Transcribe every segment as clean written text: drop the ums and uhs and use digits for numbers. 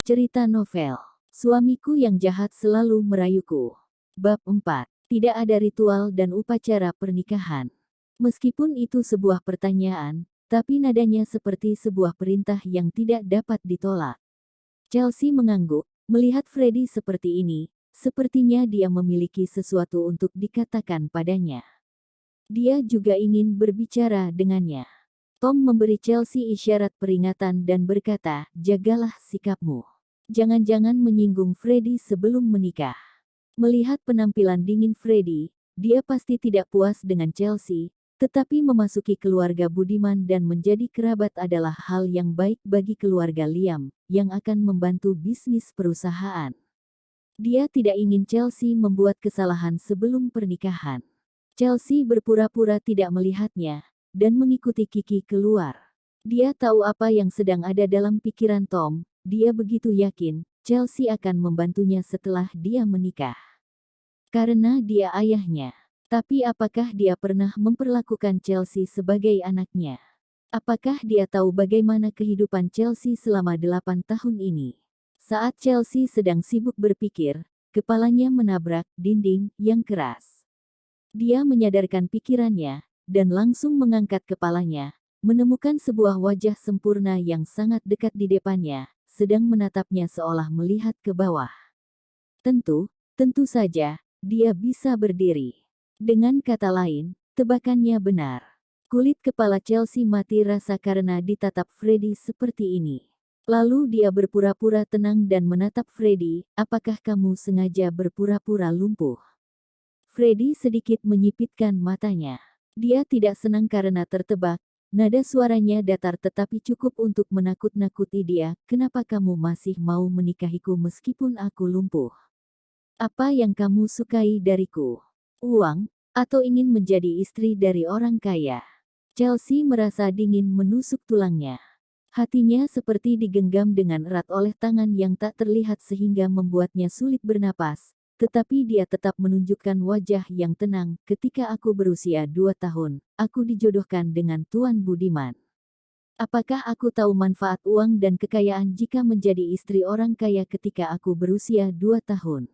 Cerita novel. Suamiku yang jahat selalu merayuku. Bab 4. Tidak ada ritual dan upacara pernikahan. Meskipun itu sebuah pertanyaan, tapi nadanya seperti sebuah perintah yang tidak dapat ditolak. Chelsea mengangguk, melihat Freddy seperti ini, sepertinya dia memiliki sesuatu untuk dikatakan padanya. Dia juga ingin berbicara dengannya. Tom memberi Chelsea isyarat peringatan dan berkata, "Jagalah sikapmu. Jangan-jangan menyinggung Freddy sebelum menikah." Melihat penampilan dingin Freddy, dia pasti tidak puas dengan Chelsea, tetapi memasuki keluarga Budiman dan menjadi kerabat adalah hal yang baik bagi keluarga Liam, yang akan membantu bisnis perusahaan. Dia tidak ingin Chelsea membuat kesalahan sebelum pernikahan. Chelsea berpura-pura tidak melihatnya, dan mengikuti Kiki keluar. Dia tahu apa yang sedang ada dalam pikiran Tom. Dia begitu yakin, Chelsea akan membantunya setelah dia menikah. Karena dia ayahnya. Tapi apakah dia pernah memperlakukan Chelsea sebagai anaknya? Apakah dia tahu bagaimana kehidupan Chelsea selama 8 tahun ini? Saat Chelsea sedang sibuk berpikir, kepalanya menabrak dinding yang keras. Dia menyadarkan pikirannya, dan langsung mengangkat kepalanya, menemukan sebuah wajah sempurna yang sangat dekat di depannya, sedang menatapnya seolah melihat ke bawah. Tentu saja, dia bisa berdiri. Dengan kata lain, tebakannya benar. Kulit kepala Chelsea mati rasa karena ditatap Freddy seperti ini. Lalu dia berpura-pura tenang dan menatap Freddy, "Apakah kamu sengaja berpura-pura lumpuh?" Freddy sedikit menyipitkan matanya. Dia tidak senang karena tertebak. Nada suaranya datar tetapi cukup untuk menakut-nakuti dia. "Kenapa kamu masih mau menikahiku meskipun aku lumpuh? Apa yang kamu sukai dariku? Uang, atau ingin menjadi istri dari orang kaya?" Chelsea merasa dingin menusuk tulangnya. Hatinya seperti digenggam dengan erat oleh tangan yang tak terlihat sehingga membuatnya sulit bernapas. Tetapi dia tetap menunjukkan wajah yang tenang. "Ketika aku berusia 2 tahun, aku dijodohkan dengan Tuan Budiman. Apakah aku tahu manfaat uang dan kekayaan jika menjadi istri orang kaya ketika aku berusia 2 tahun?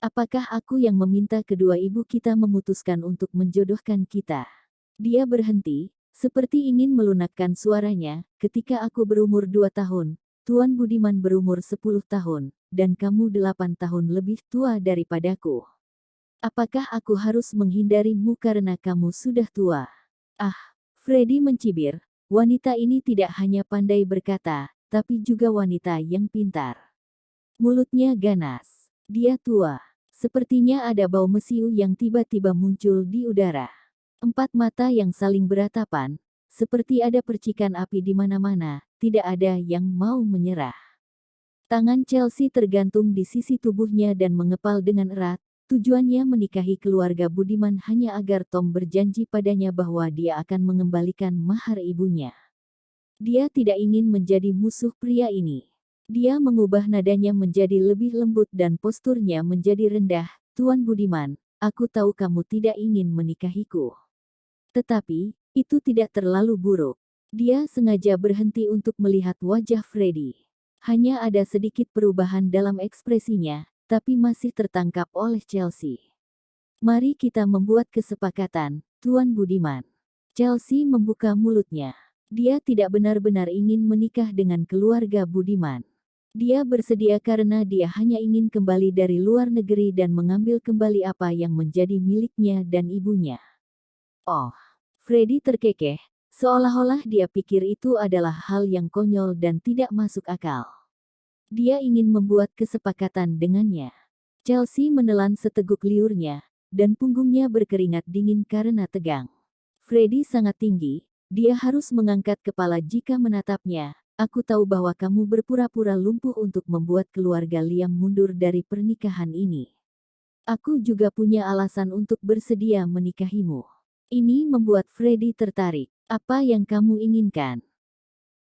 Apakah aku yang meminta kedua ibu kita memutuskan untuk menjodohkan kita?" Dia berhenti, seperti ingin melunakkan suaranya. "Ketika aku berumur 2 tahun, Tuan Budiman berumur 10 tahun, dan kamu 8 tahun lebih tua daripadaku. Apakah aku harus menghindarimu karena kamu sudah tua?" Ah, Freddy mencibir. Wanita ini tidak hanya pandai berkata, tapi juga wanita yang pintar. Mulutnya ganas. Dia tua. Sepertinya ada bau mesiu yang tiba-tiba muncul di udara. 4 mata yang saling beratapan, seperti ada percikan api di mana-mana, tidak ada yang mau menyerah. Tangan Chelsea tergantung di sisi tubuhnya dan mengepal dengan erat. Tujuannya menikahi keluarga Budiman hanya agar Tom berjanji padanya bahwa dia akan mengembalikan mahar ibunya. Dia tidak ingin menjadi musuh pria ini. Dia mengubah nadanya menjadi lebih lembut dan posturnya menjadi rendah. "Tuan Budiman, aku tahu kamu tidak ingin menikahiku. Tetapi, itu tidak terlalu buruk." Dia sengaja berhenti untuk melihat wajah Freddy. Hanya ada sedikit perubahan dalam ekspresinya, tapi masih tertangkap oleh Chelsea. "Mari kita membuat kesepakatan, Tuan Budiman." Chelsea membuka mulutnya. Dia tidak benar-benar ingin menikah dengan keluarga Budiman. Dia bersedia karena dia hanya ingin kembali dari luar negeri dan mengambil kembali apa yang menjadi miliknya dan ibunya. Oh, Freddy terkekeh, seolah-olah dia pikir itu adalah hal yang konyol dan tidak masuk akal. Dia ingin membuat kesepakatan dengannya. Chelsea menelan seteguk liurnya, dan punggungnya berkeringat dingin karena tegang. Freddy sangat tinggi, dia harus mengangkat kepala jika menatapnya. "Aku tahu bahwa kamu berpura-pura lumpuh untuk membuat keluarga Liam mundur dari pernikahan ini. Aku juga punya alasan untuk bersedia menikahimu." Ini membuat Freddy tertarik. "Apa yang kamu inginkan?"